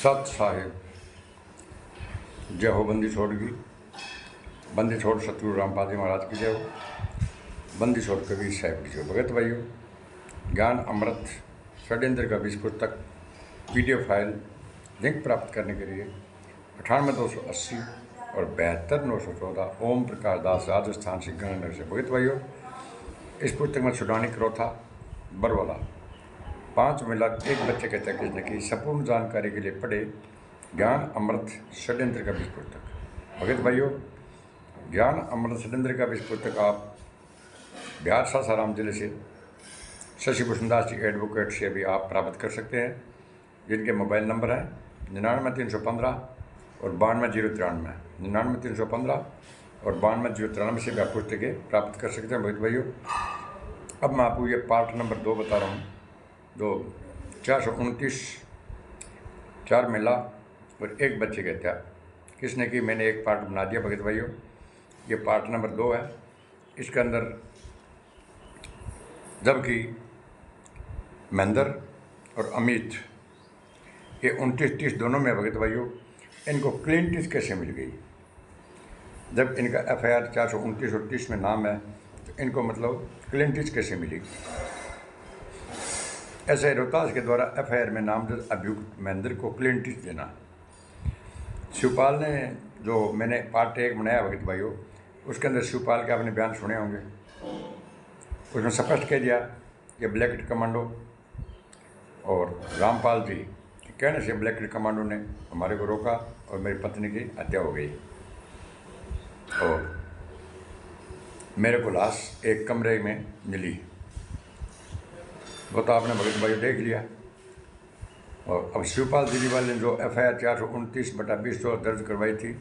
सत साहिब जय हो बंदी छोड़ की। बंदी छोड़ सतगुरु रामपाल जी महाराज की जय हो। बंदी छोड़ कबीर साहिब की जय हो। भगत भाइयों, ज्ञान अमृत षड्यंत्र का 20 पुस्तक PDF फाइल लिंक प्राप्त करने के लिए 98-280 और 72-914 ओम प्रकाश दास, राजस्थान से गंगानगर से। भगत भाइयों, इस पुस्तक में सुडानी क्रोथा बरवाला 5 महिला एक बच्चे के तक किसने की संपूर्ण जानकारी के लिए पढ़े ज्ञान अमृत षड्यंत्र का 20 पुस्तक। भगत भाइयों, ज्ञान अमृत षड्यंत्र का 20 पुस्तक आप बिहार सासाराम जिले से शशि भूषण दास जी एडवोकेट से भी आप प्राप्त कर सकते हैं, जिनके मोबाइल नंबर हैं 99-315 और 92-093, 99-315 और 92-093 से भी आप पुस्तकें प्राप्त कर सकते हैं। भगत भाइयों, अब मैं आपको ये पार्ट नंबर 2 बता रहा हूँ। 429 4 महिला और एक बच्चे की हत्या किसने की, मैंने एक पार्ट बना दिया। भगत भाइयों, ये पार्ट नंबर 2 है। इसके अंदर जबकि महेंद्र और अमित ये 29-30 दोनों में भगत भाइयों, इनको क्लीन चिट कैसे मिल गई। जब इनका FIR 429 और 30 में नाम है, तो इनको मतलब क्लीन चिट कैसे मिली। ऐसे रोहतास के द्वारा FIR में नामजद अभियुक्त महेंद्र को क्लीन चिट देना। शिवपाल ने जो मैंने पार्ट 1 बनाया भगत भाइयों, उसके अंदर शिवपाल के आपने बयान सुने होंगे। उसमें स्पष्ट कह दिया कि ब्लैक कमांडो और रामपाल जी के कहने से ब्लैक कमांडो ने हमारे को रोका और मेरी पत्नी की हत्या हो गई और मेरे को लाश एक कमरे में मिली। वो तो आपने भगत भाई देख लिया। और अब शिवपाल दीदी वाले ने जो FIR 429/20 दर्ज करवाई थी,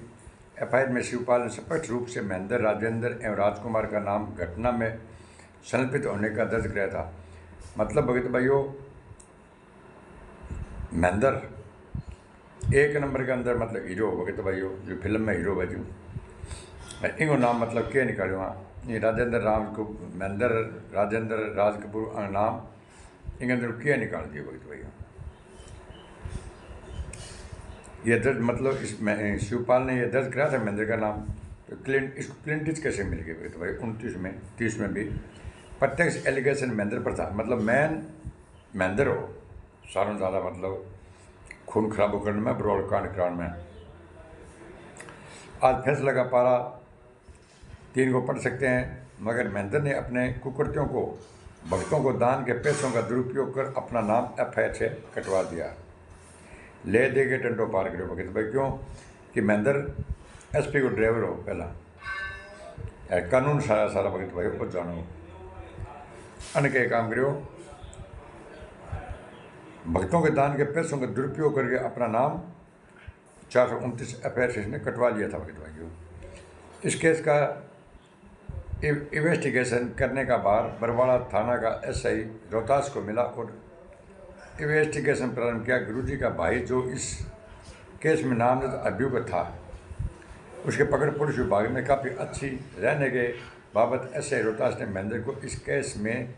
FIR में शिवपाल ने स्पष्ट रूप से महेंद्र, राजेंद्र एवं राजकुमार का नाम घटना में संलिप्त होने का दर्ज कराया था। मतलब भगत भाइयों, महेंद्र 1 नंबर के अंदर मतलब हीरो भगत भाइयों, जो फिल्म में हीरो बजू इनको नाम मतलब क्या निकालो। हाँ, ये राजेंद्र राम को महेंद्र राजेंद्र राज कपूर नाम इनके अंदर क्या निकाल दिया भगत भाइयों। ये दर्ज मतलब इसमें शिवपाल ने ये दर्ज कराया था महेंद्र का नाम, तो इसको क्लीन चिट कैसे मिल गई भगत भाई। 29 में 30 में भी प्रत्यक्ष एलिगेशन महेंद्र पर था। मतलब मैन महेंद्र हो सारों ज़्यादा मतलब खून खराब करने में, बरौल कांड कराने में। आज फैसला का पारा 3 को पढ़ सकते हैं, मगर महेंद्र ने अपने कुकृत्यों को, भक्तों को दान के पैसों का दुरुपयोग कर अपना नाम FIR से कटवा दिया। ले दे के टंडो पार करो भगत भाई। क्यों कि महेंद्र SP को ड्राइवर हो पहला, कानून सारा भगत भाई को जानो अन्य के काम करो। भक्तों के दान के पैसों का दुरुपयोग करके अपना नाम 429 FIR से इसने कटवा लिया था भगत भाइयों। इस केस का इन्वेस्टिगेशन करने का भार बरवाड़ा थाना का SI रोहतास को मिला और इन्वेस्टिगेशन प्रारंभ किया। गुरुजी का भाई जो इस केस में नामजद अभियुक्त था, उसके पकड़ पुलिस विभाग में काफ़ी अच्छी रहने के बाबत SI रोहतास ने महेंद्र को इस केस में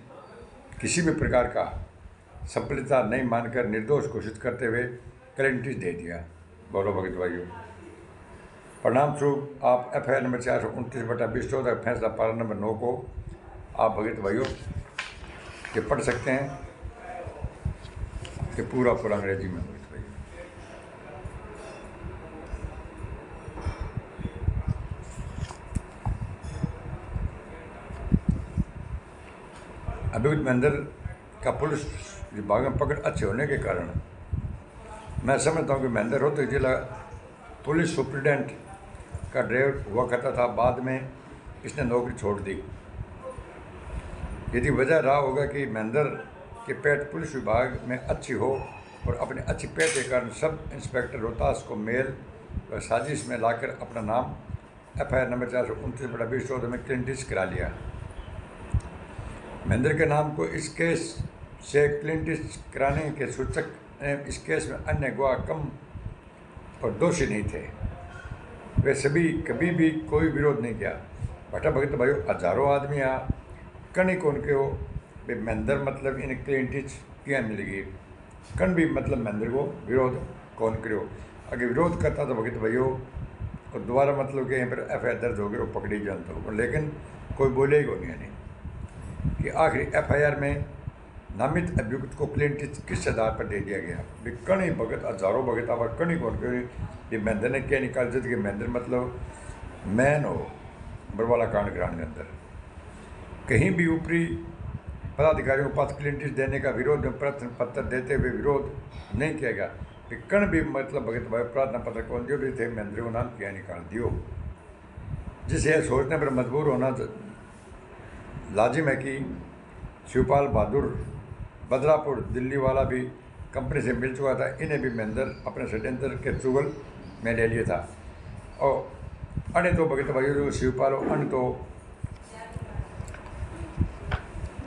किसी भी प्रकार का संलिप्तता नहीं मानकर निर्दोष घोषित करते हुए क्लीन चिट दे दिया। बोलो भगत भाइयों। परिणाम स्वरूप आप FIR नंबर 429/2014 फैसला पारा नंबर 9 को आप भगत भाइयों ये पढ़ सकते हैं कि पूरा अंग्रेजी में भगत भाइयों। अभियुक्त महेंद्र का पुलिस विभाग में पकड़ अच्छे होने के कारण मैं समझता हूँ कि महेंद्र रोहतक जिला पुलिस सुप्रिटेंडेंट का ड्राइवर हुआ करता था। बाद में इसने नौकरी छोड़ दी। यदि वजह रहा होगा कि महेंद्र की पेट पुलिस विभाग में अच्छी हो और अपनी अच्छी पेट के कारण सब इंस्पेक्टर रोहतास को मेल व साजिश में लाकर अपना नाम FIR नंबर 429/2014 में क्लीन चिट करा लिया। महेंद्र के नाम को इस केस से क्लीन चिट कराने के सूचक इस केस में अन्य गवाह कम और दोषी नहीं थे। वे सभी कभी भी कोई विरोध नहीं किया। भट्टा भगत भाइयों, हजारों आदमी यहाँ कण कौन के हो महेंद्र मतलब इन क्लीन चिट क्या मिलेगी, कण भी मतलब महेंद्र को विरोध कौन करो। अगर विरोध करता तो भगत भाइयों और दोबारा मतलब कि यहाँ पर FIR दर्ज हो गए और पकड़ी जानता हो, लेकिन कोई बोले ही को नहीं कि आखिरी FIR में नामित अभियुक्त को क्लीन चिट किस आधार पर दे दिया गया। कणी भगत हजारों भगत आवा कणी कौन क्यों महेंद्र ने क्या निकाल जद कि महेंद्र मतलब मैन हो बरवाला कांड ग्रांड के अंदर कहीं भी ऊपरी पदाधिकारियों को पास क्लीन चिट देने का विरोध में प्रश्न पत्र देते हुए विरोध नहीं किया गया। कण भी मतलब भगत भाई प्रार्थना पत्र कौन जो भी थे महेंद्र को नाम क्या निकाल दियो, जिसे सोचने पर मजबूर होना लाजिम है कि शिवपाल बहादुर बदरापुर दिल्ली वाला भी कंपनी से मिल चुका था, इन्हें भी महेंद्र अपने षड्यंत्र के चुगल में ले लिया था। और अन्य तो भगत भाई जो शिवपाल अन्य तो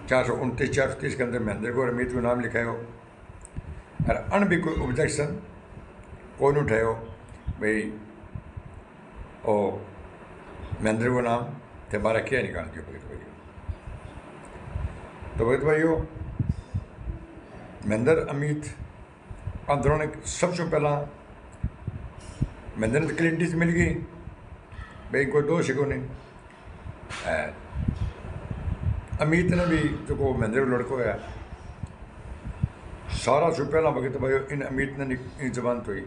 429 430 के अंदर महेंद्र को अमित को नाम लिखायो और अन्य भी कोई ऑब्जेक्शन कौन उठायो भाई ओ महेंद्र को नाम थे बारह क्या निकाल दियो भगत भाइयों। तो भगत भाइयों महेंद्र अमित आंदोलन सबसे पहला महेंद्र क्लीन चिट मिल गई भाई कोई दोष को नहीं। अमित ने भी जो को महेंद्र को लड़को है सारा से पहला भगत भाइयों इन अमित ने इन जमानत हुई।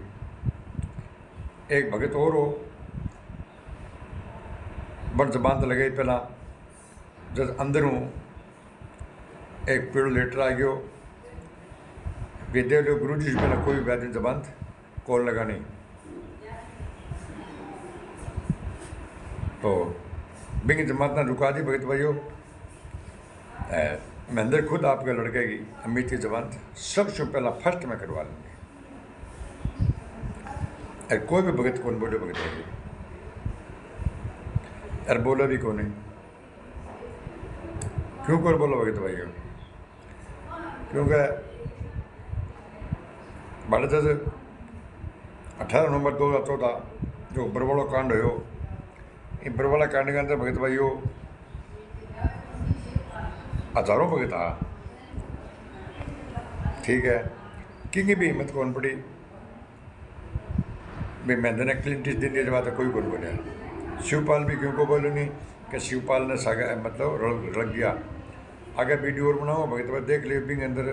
एक भगत और हो बड़ जबान लगाई पहला जब अंदर हूँ एक पेड़ लेटर आ गयो विद्या गुरु जी से पहले कोई वैद्य जबान कॉल लगा नहीं। तो बिंग जमात ने रुका दी भगत भाइयों। महेंद्र खुद आपके लड़के की अमित की जबान सबसे पहला फर्स्ट में करवा लेंगे। कोई भी भगत कौन बोले भगत भाई यार बोला भी कौन है क्यों कौन बोला भगत भाइयों क्योंकि भारत 18 नवंबर 2014 जो बरवाला कांड हो ये बरवाला कांड के अंदर भगत भाइयों हजारों भगत आ ठीक है कि भी हिम्मत कौन पड़ी भाई महेंद्र ने क्लीन चिट देने के बाद कोई कौन बोलिया। शिवपाल भी क्यों को बोलो नहीं कि शिवपाल ने सागा मतलब रख गया। आगे वीडियो और बनाओ भगत भाई देख लियो बिंग अंदर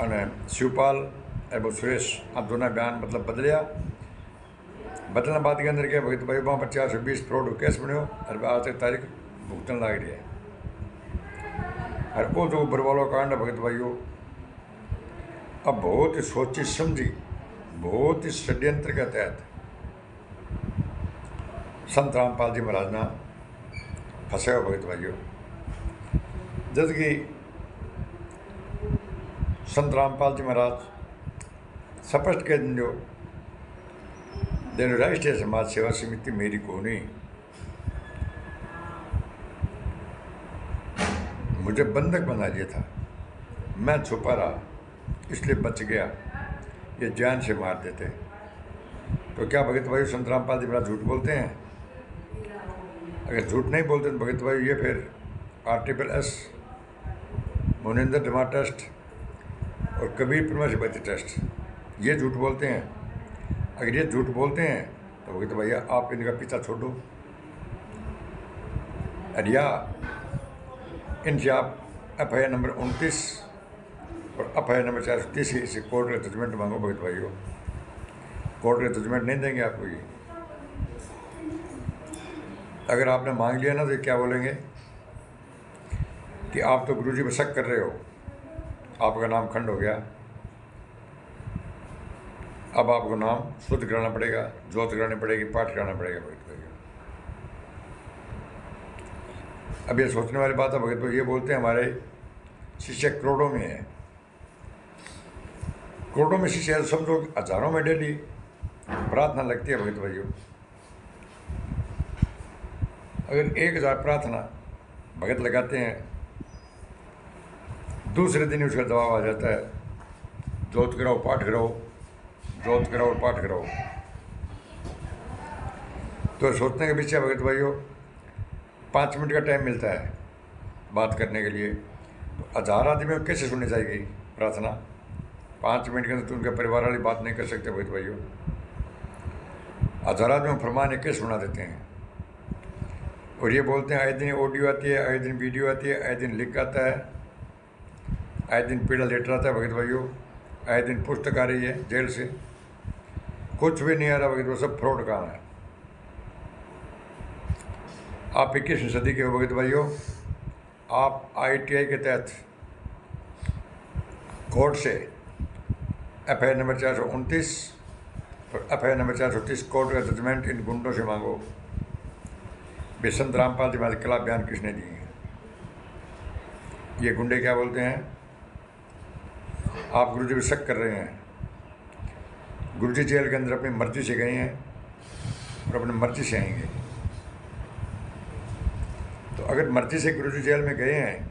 अने शिवपाल एवं सुरेश आप दोनों बयान मतलब बदलिया बदलने बाद के अंदर क्या भगत भाई वहाँ पर 420 फ्रॉड केस बनो और आज तक तारीख भुगतन लग रही है। और वो जो बरवाला कांड भगत भाइयों अब बहुत ही सोची समझी बहुत ही षड्यंत्र के तहत संत रामपाल जी महाराज ना फंसे हुए भगत भाइयों। जब कि संत रामपाल जी महाराज स्पष्ट कह दिन जो दिन राष्ट्रीय समाज सेवा समिति मेरी को नहीं मुझे बंधक बना दिया था, मैं छुपा रहा इसलिए बच गया, ये जान से मार देते। तो क्या भगत भाई संत रामपाल जी महाराज झूठ बोलते हैं? अगर झूठ नहीं बोलते तो भगत भाई ये फिर RSS मोनिंदर धमा ट्रस्ट और कबीर परमेश बच्चे ट्रस्ट ये झूठ बोलते हैं। अगर ये झूठ बोलते हैं तो भगत भैया आप इनका पीछा छोड़ो और या इनसे आप FIR नंबर 29 और FIR नंबर 430 से कोर्ट का जजमेंट मांगो भगत भाइयों। कोर्ट का जजमेंट नहीं देंगे आपको ये। अगर आपने मांग लिया ना तो क्या बोलेंगे कि आप तो गुरुजी पे शक कर रहे हो, आपका नाम खंड हो गया, अब आपको नाम शुद्ध कराना पड़ेगा, जोत करानी पड़ेगी, पाठ कराना पड़ेगा भगत भाइयों। अब ये सोचने वाली बात है भगत भाई ये बोलते हैं हमारे शिष्य करोड़ों में है, करोड़ों में शिष्य है, सब लोग हजारों में डेली प्रार्थना लगती है भगत भाइयों। अगर 1000 प्रार्थना भगत लगाते हैं दूसरे दिन उसका जवाब आ जाता है जोत कराओ पाठ कराओ, जोत कराओ पाठ कराओ। तो सोचने के पीछे भगत भाइयों 5 मिनट का टाइम मिलता है बात करने के लिए, तो 1000 आदमी में कैसे सुनी जाएगी प्रार्थना? 5 मिनट के अंदर तो उनके परिवार वाली बात नहीं कर सकते भगत भाइयों। हज़ारात में फरमान एक सुना देते हैं और ये बोलते हैं आए दिन ऑडियो आती है, आए दिन वीडियो आती है, आए दिन लिख आता है, आए दिन पीड़ा लेटर आता है भगत भाइयों, आए दिन पुस्तक आ रही है जेल से। कुछ भी नहीं आ रहा भगत भाई, सब फ्रॉड काम है। आप 21वीं सदी के हो भगत भाइयों। आप ITI के तहत कोर्ट से FIR नंबर 429 और FIR नंबर 430 कोर्ट का जजमेंट इन गुंडों से मांगो। संत रामपाल जी महाराज के खिलाफ बयान किसने दिए हैं? ये गुंडे क्या बोलते हैं, आप गुरुजी पे शक कर रहे हैं। गुरुजी जेल के अंदर अपनी मर्जी से गए हैं और अपनी मर्जी से आएंगे। तो अगर मर्जी से गुरुजी जेल में गए हैं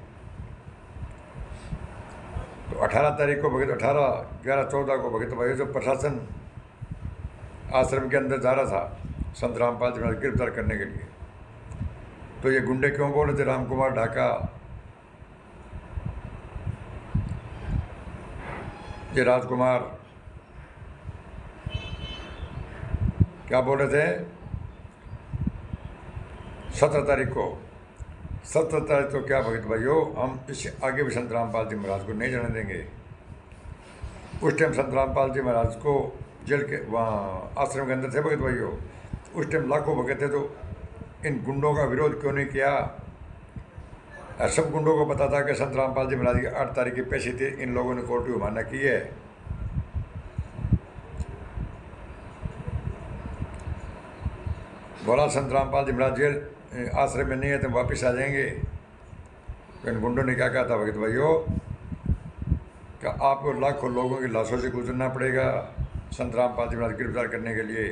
तो 18 तारीख को भगत 18, 11, 14 को भगत भाई जो प्रशासन आश्रम के अंदर जा रहा था संत रामपाल जी महाराज गिरफ्तार करने के लिए, तो ये गुंडे क्यों बोल रहे थे रामकुमार ढाका, ये राजकुमार क्या बोल रहे थे 17 तारीख को? 17 तारीख को क्या भगत भाइयों, हम इससे आगे भी संत रामपाल जी महाराज को नहीं जाने देंगे। उस टाइम संत रामपाल जी महाराज को जेल के वहाँ आश्रम के अंदर थे भगत भाइयों। उस टाइम लाखों भगत थे, तो इन गुंडों का विरोध क्यों नहीं किया? सब गुंडों को पता था कि संत रामपाल जी महाराज की 8 तारीख की पेशी थी, इन लोगों ने कोर्ट की अवमानना की है। बोला संत रामपाल जी महाराज जेल आश्रम में नहीं है तो वापस आ जाएंगे। तो इन गुंडों ने क्या कहा था भगत भाइयों, कि आपको लाखों लोगों की लाशों से गुजरना पड़ेगा संत रामपाल जी महाराज गिरफ्तार करने के लिए।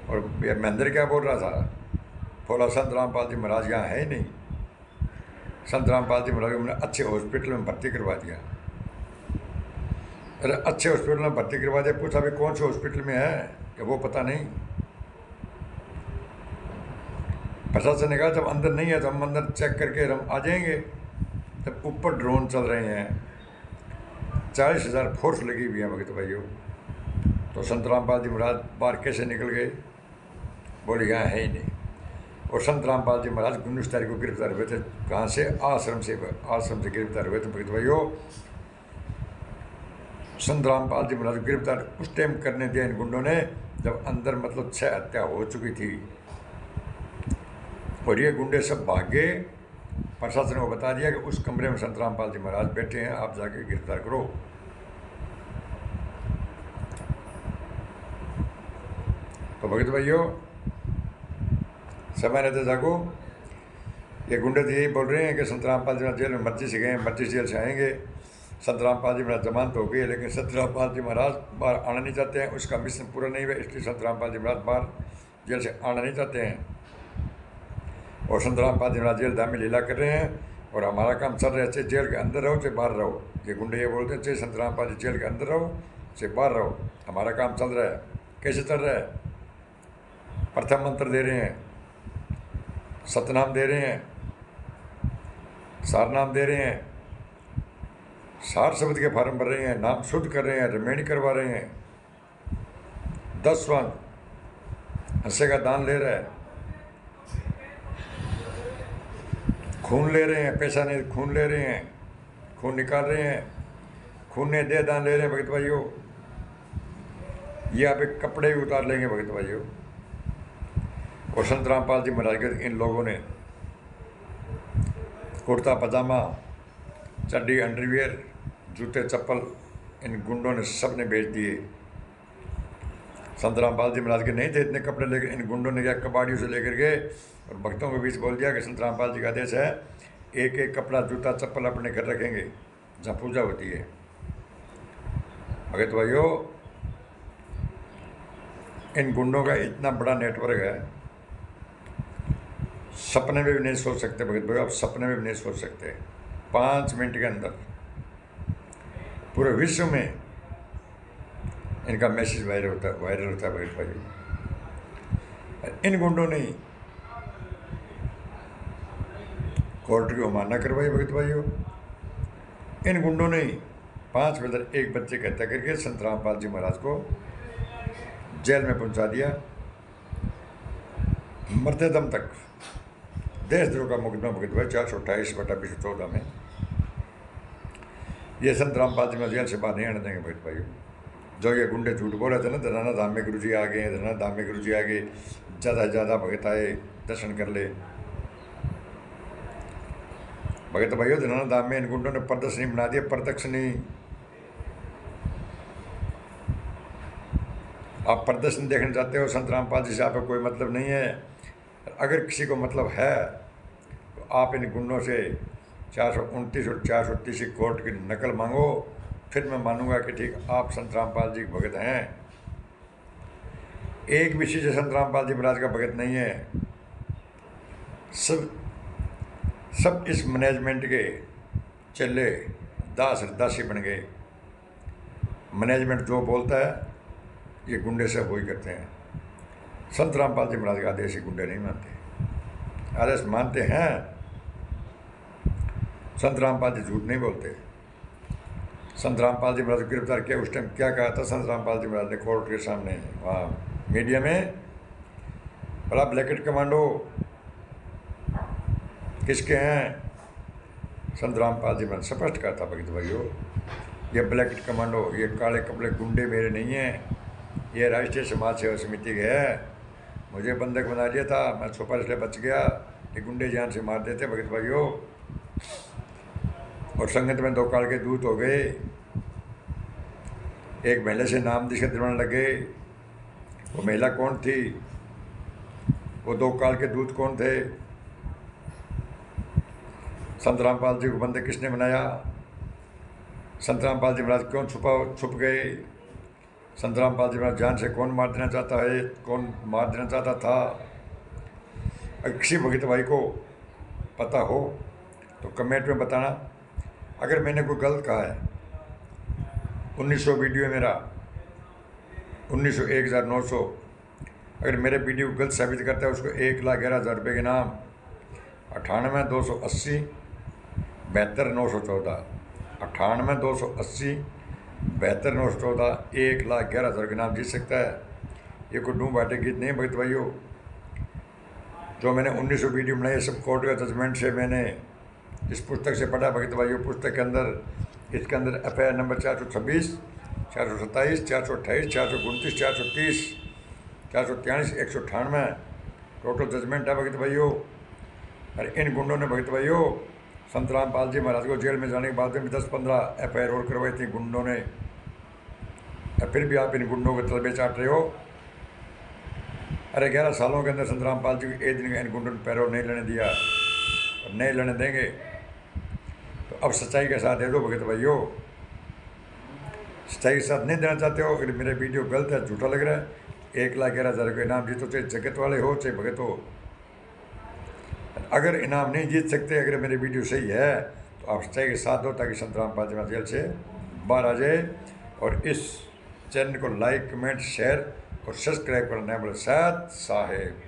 और महेंद्र क्या बोल रहा था, बोला संत रामपाल जी महाराज यहाँ है ही नहीं। संत रामपाल जी महाराज को हमने अच्छे हॉस्पिटल में भर्ती करवा दिया। अरे अच्छे हॉस्पिटल में भर्ती करवा दिया, पूछा भाई कौन से हॉस्पिटल में है, कि वो पता नहीं। प्रशासन ने कहा जब अंदर नहीं है तो हम अंदर चेक करके हम आ जाएंगे। तब ऊपर ड्रोन चल रहे हैं, 40,000 फोर्स लगी हुई है भगत भाइयों। तो संत रामपाल जी महाराज बाहर कैसे निकल गए? बोले यहाँ है ही नहीं। और संत रामपाल जी महाराज 19 तारीख को गिरफ्तार हुए थे। कहाँ से? आश्रम से गिरफ्तार हुए थे भगत भाइयों। संत रामपाल जी महाराज गिरफ्तार उस टाइम करने दिया इन गुंडों ने जब अंदर मतलब 6 हत्या हो चुकी थी। और ये गुंडे सब भागे। प्रशासन को बता दिया कि उस कमरे में संत रामपाल जी महाराज बैठे हैं, आप जाके गिरफ्तार करो। तो भगत भाइयों समय रहते जागो। ये गुंडे तो यही बोल रहे हैं कि संत रामपाल जी महाराज जेल में मर्जी से गए, मर्जी से जेल से आएंगे। संत रामपाल जी महाराज जमानत हो गई है, लेकिन संत रामपाल जी महाराज बाहर आना नहीं चाहते हैं। उसका मिशन पूरा नहीं हुआ, इसलिए संत रामपाल जी महाराज बाहर जेल से आना नहीं चाहते हैं। और संत रामपाल जी महाराज जेल में लीला कर रहे हैं और हमारा काम चल रहा है, चाहे जेल के अंदर रहो चाहे बाहर रहो। ये गुंडे ये बोलते हैं चाहे संत रामपाल जी जेल के अंदर रहो चाहे बाहर रहो, हमारा काम चल रहा है। कैसे चल रहा है? प्रथम मंत्र दे रहे हैं, सतनाम दे रहे हैं, सारनाम दे रहे हैं, सार शब्द के फार्म भर रहे हैं, नाम शुद्ध कर रहे हैं, रिमेंड करवा रहे हैं। 10 स्वांग हिस्से का दान ले रहा है, खून ले रहे हैं, पैसा नहीं खून ले रहे हैं, खून निकाल रहे हैं, खून ने दे दान ले रहे हैं भगत भाइयों। ये आप एक कपड़े भी उतार लेंगे भगत भाइयों। और संत रामपाल जी महाराज के इन लोगों ने कुर्ता पजामा, चड्डी, अंडरवियर, जूते, चप्पल इन गुंडों ने सब ने बेच दिए। संत रामपाल जी महाराज के नहीं थे इतने कपड़े, लेकिन इन गुंडों ने क्या कबाड़ियों से लेकर गए और भक्तों के बीच बोल दिया कि संत रामपाल जी का आदेश है, एक एक कपड़ा, जूता, चप्पल अपने घर रखेंगे जहाँ पूजा होती है। भगत भाइयों इन गुंडों का इतना बड़ा नेटवर्क है, सपने में भी नहीं सोच सकते भगत भाई, आप सपने में भी नहीं सोच सकते। 5 मिनट के अंदर पूरे विश्व में इनका मैसेज वायरल होता है भगत भाई। इन गुंडों ने कोर्ट की अवमानना करवाई भगत भाइयों। इन गुंडों ने 5 ब्रदर एक बच्चे की हत्या करके संत रामपाल जी महाराज को जेल में पहुंचा दिया। मरते दम तक देशद्रोह का मुकदमा भुगत हुआ 428/214 में। ये संत रामपाल जी महाराज जेल से बाहर नहीं आने देंगे भक्त भाइयों। जो ये गुंडे झूठ बोल रहे थे ना, धराना धाम में गुरु जी आ गए, धराना धाम में गुरु जी आ गए, ज़्यादा से ज़्यादा भगत आए दर्शन कर ले। भगत भाइयों धराना धाम में इन गुंडों ने प्रदर्शनी बना दिया, प्रदर्शनी। आप प्रदर्शन देखना चाहते हो, संत रामपाल जी से आपका कोई मतलब नहीं है। अगर किसी को मतलब है तो आप इन गुंडों से 429 और 430 की कोर्ट की नकल मांगो, फिर मैं मानूंगा कि ठीक आप संत रामपाल जी भगत हैं। एक भी चीज़ संत रामपाल जी महाराज का भगत नहीं है। सब इस मैनेजमेंट के चले दासी बन गए। मैनेजमेंट जो बोलता है ये गुंडे से वही करते हैं। संत रामपाल जी महाराज का आदेश गुंडे नहीं मानते, आदेश मानते हैं। संत रामपाल जी झूठ नहीं बोलते। संत रामपाल जी महाराज को गिरफ्तार किया, उस टाइम क्या कहा था संत रामपाल जी महाराज ने कोर्ट के सामने वहाँ मीडिया में? बड़ा ब्लैकेट कमांडो किसके हैं? संत रामपाल जी महाराज स्पष्ट कहा था भगत भाइयों, ये ब्लैकेट कमांडो, ये काले कपड़े गुंडे मेरे नहीं हैं, ये राष्ट्रीय समाज सेवा समिति के है। मुझे बंधक बना लिया था, मैं छुपा इसलिए बच गया, ये गुंडे जान से मार देते भगत भाइयों। और संगत में 2 काल के दूत हो गए, एक महिला से नाम दिशा दिलवाने लगे। वो महिला कौन थी? वो 2 काल के दूत कौन थे? संत रामपाल जी को बंधक किसने बनाया? संत रामपाल जी महाराज क्यों छुप गए? संत रामपाल जी महाराज जान से कौन मार देना चाहता है, कौन मार देना चाहता था? अगर किसी भगत भाई को पता हो तो कमेंट में बताना। अगर मैंने कोई गलत कहा है, 1900 वीडियो है मेरा, 1900 1900, अगर मेरे वीडियो को गलत साबित करता है उसको 1,11,000 रुपये के नाम, 98 280 72 914, 98 280 72 914, 1,11,000 के नाम जीत सकता है। ये कोई डूम बाटे गीत नहीं भगत भाइयों। जो मैंने 1900 वीडियो बनाई सब कोर्ट का जजमेंट से मैंने इस पुस्तक से पढ़ा भगत भाइयों। पुस्तक के अंदर इसके अंदर FIR नंबर 426, 427, 428, 429, 430, 443, 198 टोटल जजमेंट है भगत भाइयों। और इन गुंडों ने भगत भाइयों संत रामपाल जी महाराज को जेल में जाने के बाद में 10-15 FIR और करवाई थी गुंडों ने। फिर भी आप इन गुंडों के तलबे चाट रहे हो। अरे 11 सालों के अंदर संत रामपाल जी को एक दिन का इन गुंडों ने पैरोल नहीं लेने दिया और नहीं लेने देंगे। तो अब सच्चाई के साथ दे दो भगत भाइयों। सच्चाई के साथ नहीं देना चाहते हो, अगर मेरे वीडियो गलत है, झूठा लग रहा है, 1,11,000 का इनाम जीतो, चाहे जगत वाले हो चाहे भगत हो। अगर इनाम नहीं जीत सकते, अगर मेरी वीडियो सही है तो आप सच्चाई के साथ दो ताकि संत रामपाल जी महाराज जेल से बाहर आ जाए। और इस चैनल को लाइक, कमेंट, शेयर और सब्सक्राइब करना है बोले साथ साहेब।